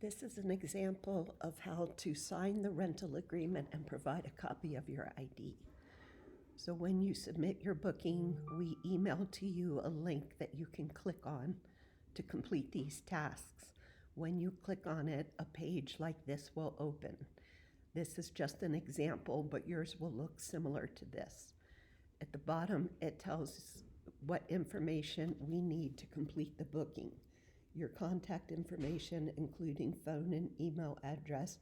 This is an example of how to sign the rental agreement and provide a copy of your ID. So when you submit your booking, we email to you a link that you can click on to complete these tasks. When you click on it, a page like this will open. This is just an example, but yours will look similar to this. At the bottom, it tells what information we need to complete the booking. Your contact information, including phone and email address,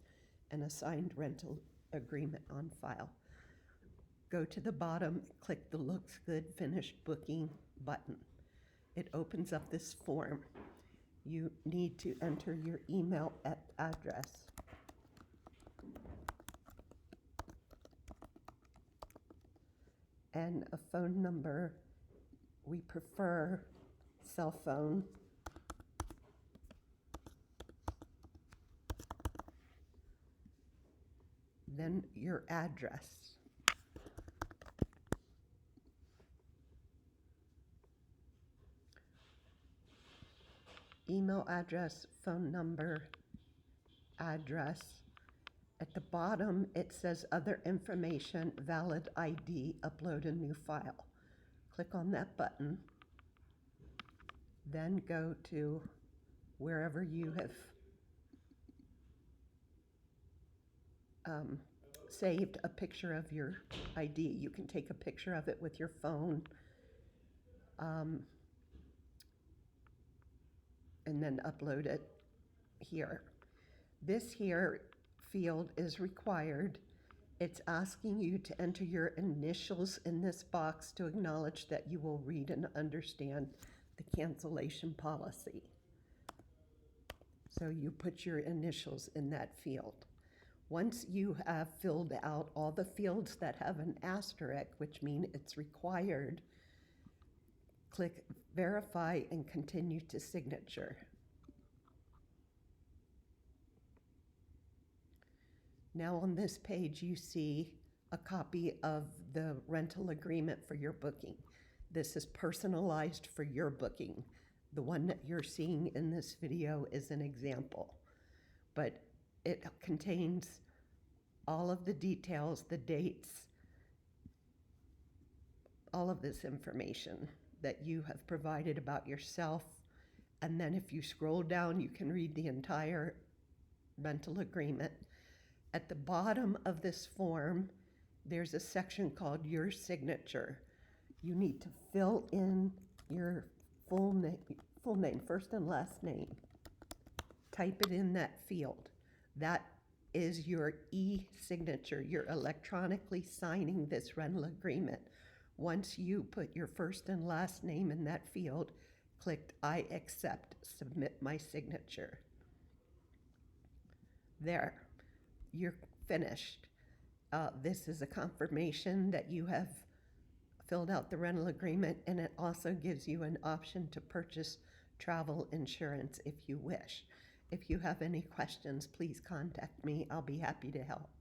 and a signed rental agreement on file. Go to the bottom, click the Looks Good Finished Booking button. It opens up this form. You need to enter your email address. And a phone number. We prefer cell phone. Then your address. Email address, phone number, address. At the bottom, it says other information, valid ID, upload a new file. Click on that button. Then go to wherever you have saved a picture of your ID. You can take a picture of it with your phone and then upload it here. This here field is required. It's asking you to enter your initials in this box to acknowledge that you will read and understand the cancellation policy. So you put your initials in that field. Once you have filled out all the fields that have an asterisk, which means it's required, click Verify and continue to signature. Now on this page, you see a copy of the rental agreement for your booking. This is personalized for your booking. The one that you're seeing in this video is an example, but it contains all of the details, the dates, all of this information that you have provided about yourself. And then if you scroll down, you can read the entire rental agreement. At the bottom of this form, there's a section called Your Signature. You need to fill in your full name, first and last name. Type it in that field. That is your e-signature. You're electronically signing this rental agreement. Once you put your first and last name in that field, click I accept, submit my signature. There, you're finished. This is a confirmation that you have filled out the rental agreement, and it also gives you an option to purchase travel insurance if you wish. If you have any questions, please contact me. I'll be happy to help.